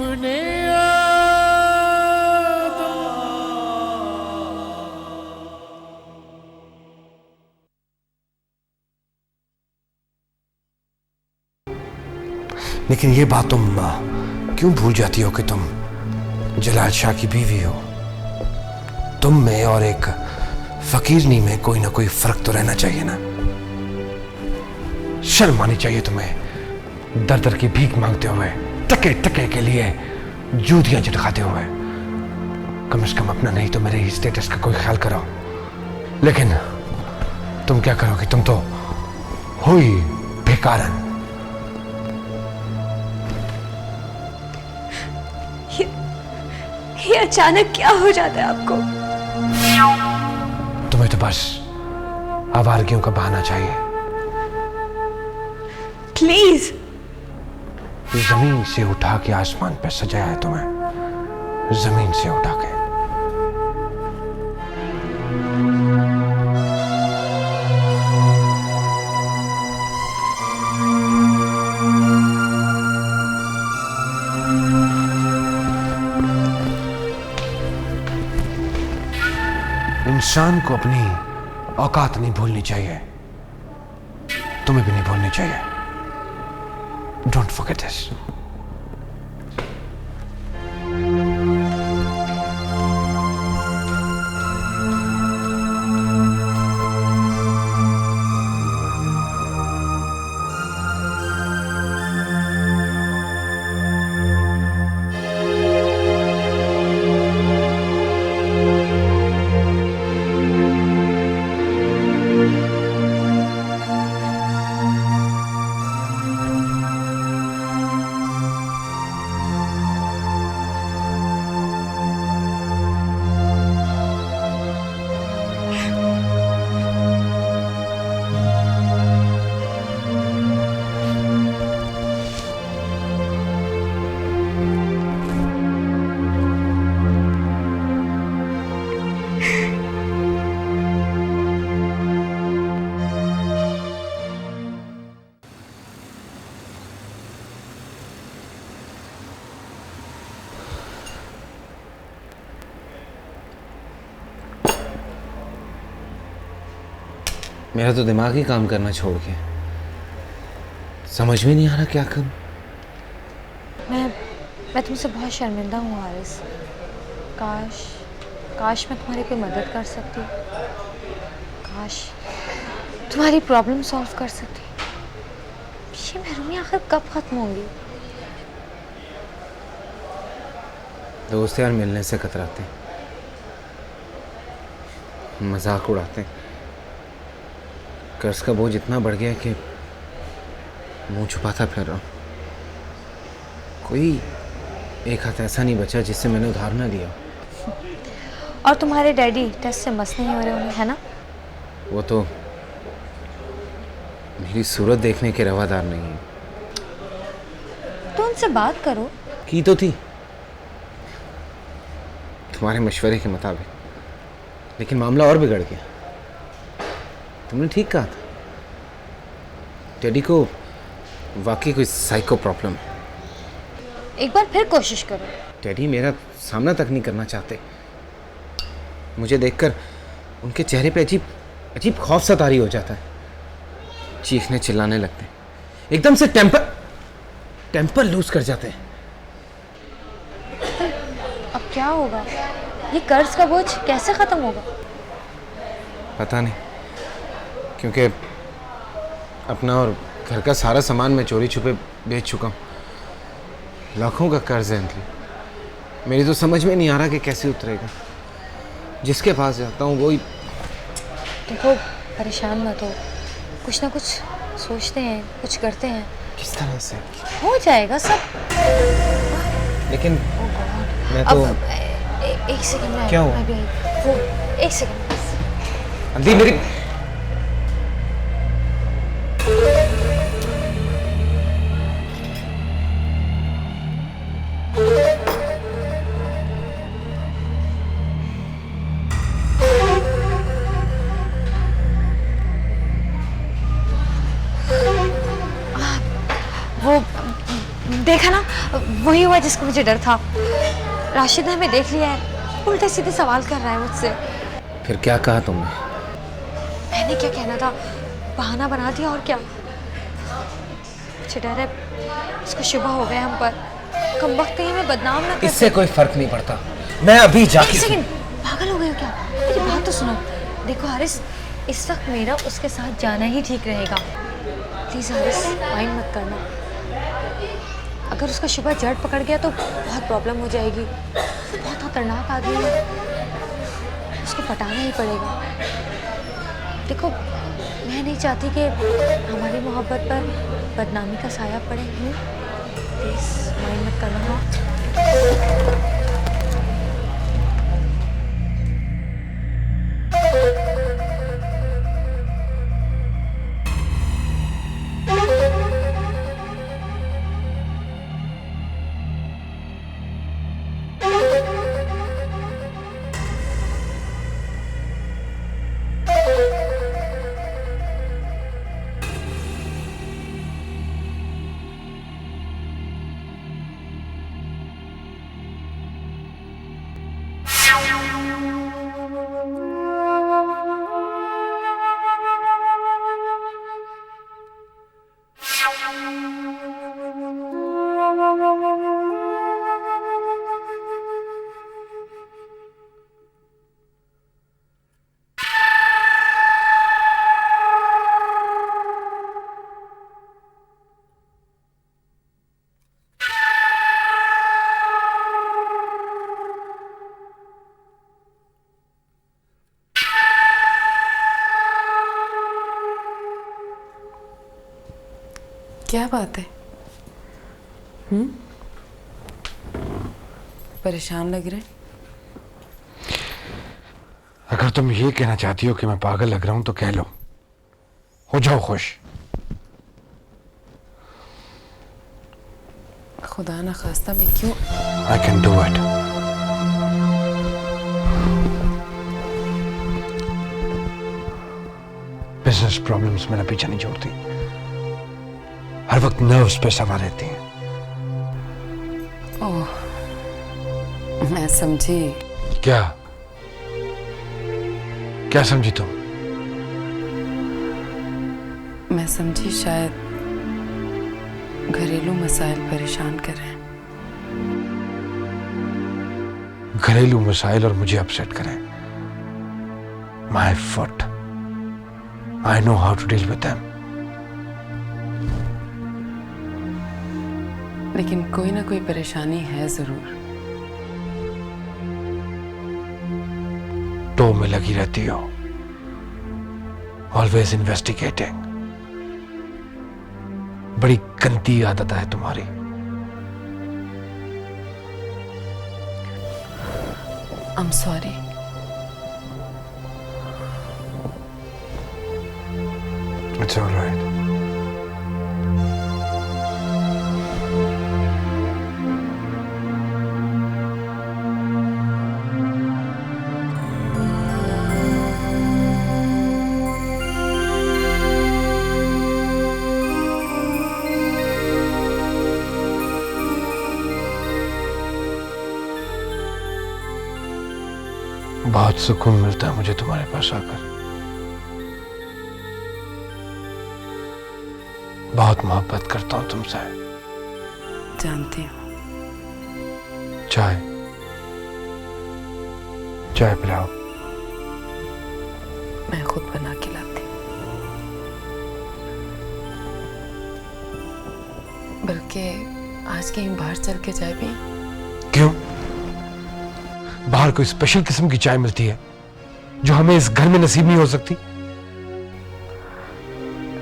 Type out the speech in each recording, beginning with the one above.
इब्ने लेकिन ये बात तुम क्यों भूल जाती हो कि तुम जलाल शाह की बीवी हो। तुम में और एक फकीरनी में कोई ना कोई फर्क तो रहना चाहिए ना। शर्म आनी चाहिए तुम्हें दर दर की भीख मांगते हुए, टके टके के लिए जूतियां झटकाते हुए। कम से कम अपना नहीं तो मेरे स्टेटस का कोई ख्याल करो। लेकिन तुम क्या करोगी? तुम तो हो ही बेकारन। ये अचानक क्या हो जाता है आपको? तुम्हें तो बस आवारगियों का बहाना चाहिए। प्लीज। जमीन से उठा के आसमान पे सजाया है तुम्हें, जमीन से उठा के। इंसान को अपनी औकात नहीं भूलनी चाहिए, तुम्हें भी नहीं भूलनी चाहिए। Don't forget this. मेरा तो दिमाग ही काम करना छोड़ के समझ में नहीं आ रहा क्या करूं। मैं तुमसे बहुत शर्मिंदा हूँ हारिस। काश मैं तुम्हारी कोई मदद कर सकती। काश तुम्हारी प्रॉब्लम सॉल्व कर सकती। ये महरूमी आखिर कब खत्म होंगी? दोस्त यार मिलने से कतराते हैं, मजाक उड़ाते हैं। कर्ज का बोझ इतना बढ़ गया कि मुंह छुपाता फिर रहा हूँ। कोई एक हाथ ऐसा नहीं बचा जिससे मैंने उधार ना लिया। और तुम्हारे डैडी टेस्ट से मस नहीं हो रहे होंगे, है ना? वो तो मेरी सूरत देखने के रवादार नहीं है। तो उनसे बात करो। की तो थी तुम्हारे मशवरे के मुताबिक, लेकिन मामला और बिगड़ गया। तुमने ठीक कहा था, डैडी को वाकई कोई साइको प्रॉब्लम है। एक बार फिर कोशिश करो। डैडी मेरा सामना तक नहीं करना चाहते। मुझे देखकर उनके चेहरे पे अजीब अजीब खौफ सा तारी हो जाता है। चीखने चिल्लाने लगते हैं, एकदम से टेम्पर लूज कर जाते हैं। अब क्या होगा? ये कर्ज का बोझ कैसे खत्म होगा? पता नहीं, क्योंकि अपना और घर का सारा सामान मैं चोरी छुपे बेच चुका हूँ। लाखों का कर्ज है इनके। मेरी तो समझ में नहीं आ रहा कि कैसे उतरेगा। जिसके पास जाता हूँ वही। देखो, परेशान मत हो, कुछ ना कुछ सोचते हैं, कुछ करते हैं। किस तरह से? हो जाएगा सब। लेकिन मैं तो एक सेकंड में क्या हुआ? मैं भी वो एक सेकंड बस। अंधी मेरी वो देखा ना, वही हुआ जिसका मुझे डर था। राशिद ने हमें देख लिया है, उल्टे सीधे सवाल कर रहा है मुझसे। फिर क्या कहा तुमने? मैंने क्या कहना था, बहाना बना दिया और क्या। मुझे डर है उसको शुबा हो गया हम पर, कम वक्त कहीं हमें बदनाम ना कर। इससे कोई फर्क नहीं पड़ता, मैं अभी जाके। एक सेकंड, पागल हो गए हो क्या? मेरी बात तो सुनो। देखो हारिस, इस वक्त मेरा उसके साथ जाना ही ठीक रहेगा। प्लीज हारिस, माइंड मत करना। अगर उसका शुबा जड़ पकड़ गया तो बहुत प्रॉब्लम हो जाएगी। वो बहुत खतरनाक आदमी है, उसको पटाना ही पड़ेगा। देखो, मैं नहीं चाहती कि हमारी मोहब्बत पर बदनामी का साया पड़े। प्लीज माइंड मत करना। हाँ, क्या बात है? परेशान लग रहे? अगर तुम ये कहना चाहती हो कि मैं पागल लग रहा हूं तो कह लो, हो जाओ खुश। खुदा ना खास्ता मैं क्यों? I can do it. Business problems मेरा पीछा नहीं छोड़ती, हर वक्त नर्व्स पे सवार रहती हैं। ओह, मैं समझी। क्या क्या समझी तुम? मैं समझी शायद घरेलू मसाइल परेशान कर रहे हैं। घरेलू मसाइल और मुझे अपसेट करें? My fault, I know how to deal with them. लेकिन कोई ना कोई परेशानी है जरूर। टो में लगी रहती हो, ऑलवेज इन्वेस्टिगेटिंग। बड़ी गंदी आदत है तुम्हारी। I am sorry. It's alright. बहुत सुकून मिलता है मुझे तुम्हारे पास आकर। बहुत मोहब्बत करता हूं तुमसे। जानती हूँ। चाय चाय पिलाओ। मैं खुद बना के लाती हूँ। बल्कि आज कहीं बाहर चल के चाय भी। क्यों? बाहर कोई स्पेशल किस्म की चाय मिलती है जो हमें इस घर में नसीब नहीं हो सकती?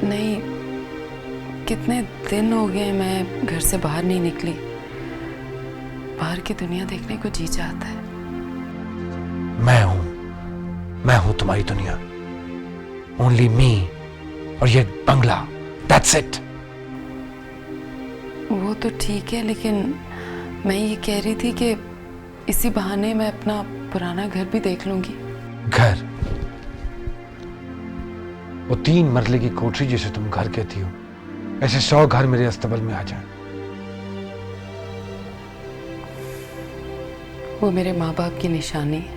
नहीं, कितने दिन हो गए मैं घर से बाहर नहीं निकली। बाहर की दुनिया देखने को जी चाहता है। मैं हूं तुम्हारी दुनिया। ओनली मी और ये बंगला, दैट्स इट। वो तो ठीक है, लेकिन मैं ये कह रही थी कि इसी बहाने मैं अपना पुराना घर भी देख लूंगी। घर? वो 3 मरले की कोठरी जिसे तुम घर कहती हो, ऐसे 100 घर मेरे अस्तबल में आ जाएं। वो मेरे माँ बाप की निशानी है।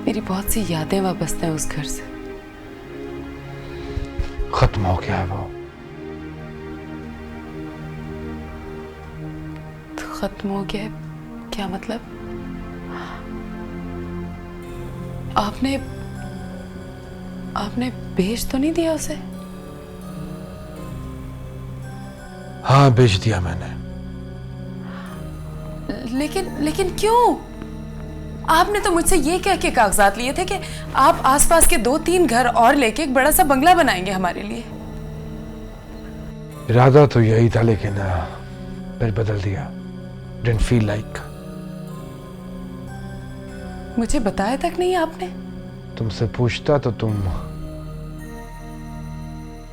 मेरी बहुत सी यादें वाबस्ता हैं उस घर से। खत्म हो गया है वो। तो खत्म हो गया है, क्या मतलब? आपने बेच तो नहीं दिया उसे? हाँ, बेच दिया मैंने। लेकिन क्यों? आपने तो मुझसे ये कह के कागजात लिए थे कि आप आसपास के 2-3 घर और लेके एक बड़ा सा बंगला बनाएंगे हमारे लिए। इरादा तो यही था, लेकिन फिर बदल दिया। Didn't feel like। मुझे बताया तक नहीं आपने। तुमसे पूछता तो तुम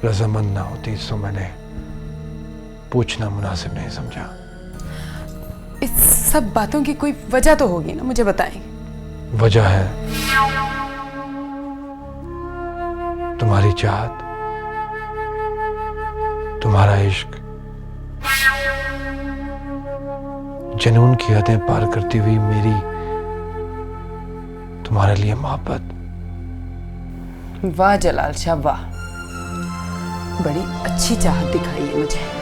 रजामंद ना होती, सो मैंने पूछना मुनासिब नहीं समझा। इस सब बातों की कोई वजह तो होगी ना, मुझे बताएं। वजह है तुम्हारी चाहत, तुम्हारा इश्क, जुनून की हदें पार करती हुई मेरी तुम्हारे लिए मोहब्बत। वाह जलाल शाह वाह, बड़ी अच्छी चाहत दिखाई है मुझे।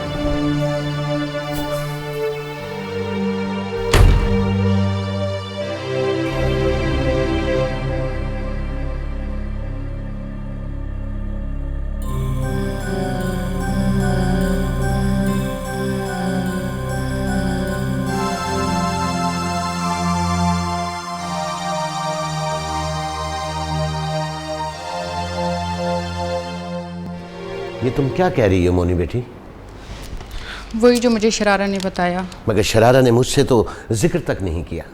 ये तुम क्या कह रही हो मोनी बेटी? वही जो मुझे शरारा ने बताया। मगर शरारा ने मुझसे तो जिक्र तक नहीं किया।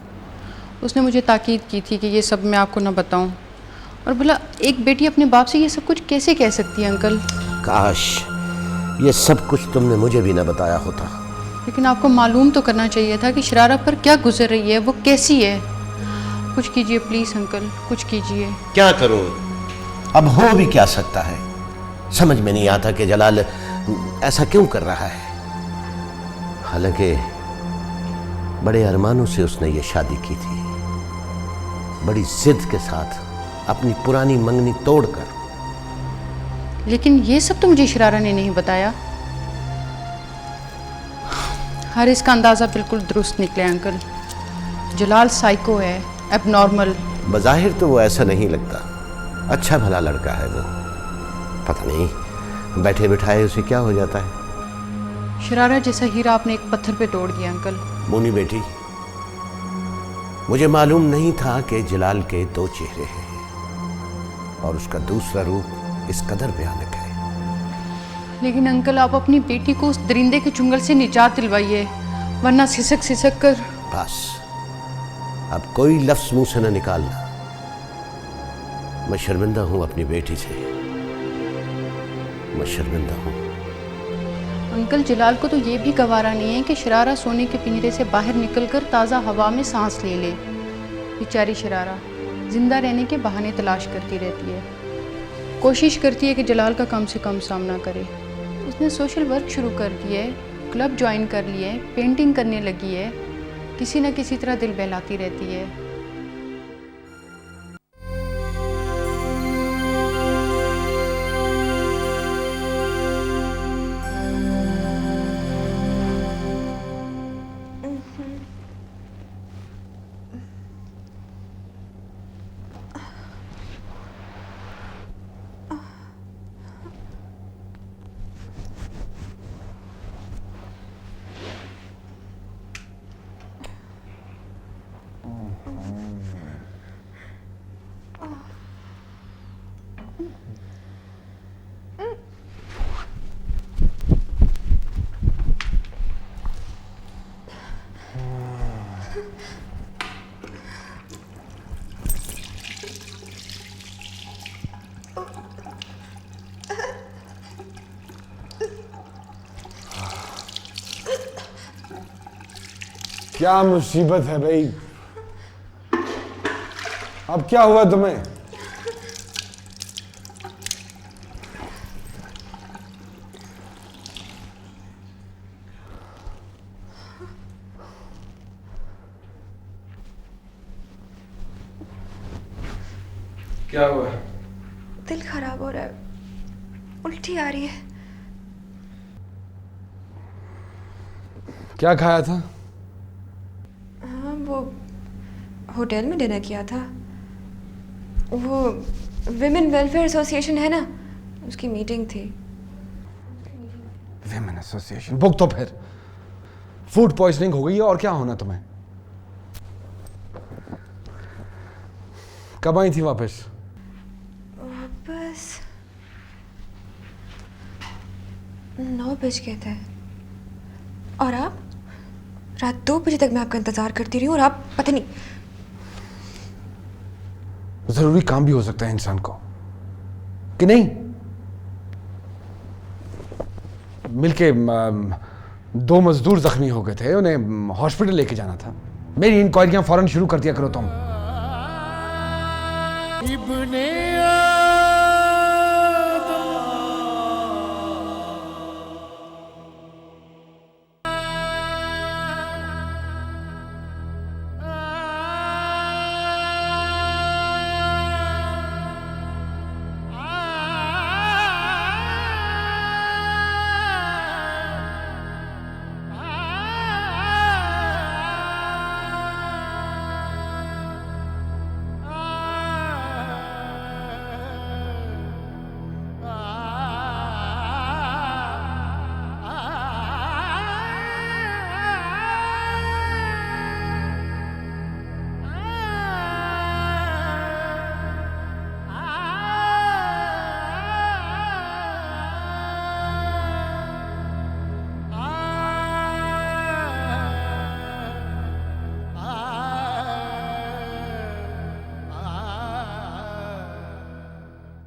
उसने मुझे ताकीद की थी कि ये सब मैं आपको ना बताऊं, और बोला एक बेटी अपने बाप से ये सब कुछ कैसे कह सकती है अंकल। काश ये सब कुछ तुमने मुझे भी ना बताया होता। लेकिन आपको मालूम तो करना चाहिए था कि शरारा पर क्या गुजर रही है, वो कैसी है। कुछ कीजिए प्लीज़ अंकल, कुछ कीजिए। क्या करूं? अब हो भी क्या सकता है? समझ में नहीं आता कि जलाल ऐसा क्यों कर रहा है। हालांकि बड़े अरमानों से उसने ये शादी की थी, बड़ी जिद के साथ अपनी पुरानी मंगनी तोड़कर। लेकिन ये सब तो मुझे शरारा ने नहीं बताया। हर इसका अंदाज़ा बिल्कुल दुरुस्त निकले अंकल। जलाल साइको है, एबनॉर्मल। बज़ाहिर तो वो ऐसा नहीं लगता, अच्छा भला लड़का है वो। पता नहीं बैठे बिठाए उसे क्या हो जाता है। शरारा जैसा हीरा आपने एक पत्थर पे तोड़ दिया अंकल। मोनी बेटी, मुझे मालूम नहीं था कि जलाल के 2 चेहरे हैं और उसका दूसरा रूप इस कदर भयानक है। लेकिन अंकल आप अपनी बेटी को उस दरिंदे के चुंगल से निजात दिलवाइए, वरना सिसक सिसक कर। बस अब कोई लफ्ज मुंह से न निकालना। मैं शर्मिंदा हूं अपनी बेटी से, मैं शर्मिंदा हूं। अंकल जलाल को तो ये भी गवारा नहीं है कि शरारा सोने के पिंजरे से बाहर निकलकर ताज़ा हवा में सांस ले ले। बेचारी शरारा जिंदा रहने के बहाने तलाश करती रहती है, कोशिश करती है कि जलाल का कम से कम सामना करे। उसने सोशल वर्क शुरू कर दिया है, क्लब ज्वाइन कर लिया है, पेंटिंग करने लगी है, किसी न किसी तरह दिल बहलाती रहती है। क्या मुसीबत है भाई? अब क्या हुआ तुम्हें? क्या हुआ? दिल खराब हो रहा है, उल्टी आ रही है। क्या खाया था? हाँ, वो होटल में डिनर किया था। वो विमेन वेलफेयर एसोसिएशन है ना, उसकी मीटिंग थी। विमेन एसोसिएशन बुक तो फिर फूड पॉइजनिंग हो गई है और क्या होना तुम्हें? कब आई थी वापस? वापस 9 बज गए थे। और आप? रात 2 बजे तक मैं आपका इंतजार करती रही हूँ और आप पता नहीं। जरूरी काम भी हो सकता है इंसान को, कि नहीं? मिलके 2 मजदूर जख्मी हो गए थे, उन्हें हॉस्पिटल लेके जाना था। मेरी इंक्वायरियां फौरन शुरू कर दिया करो तुम।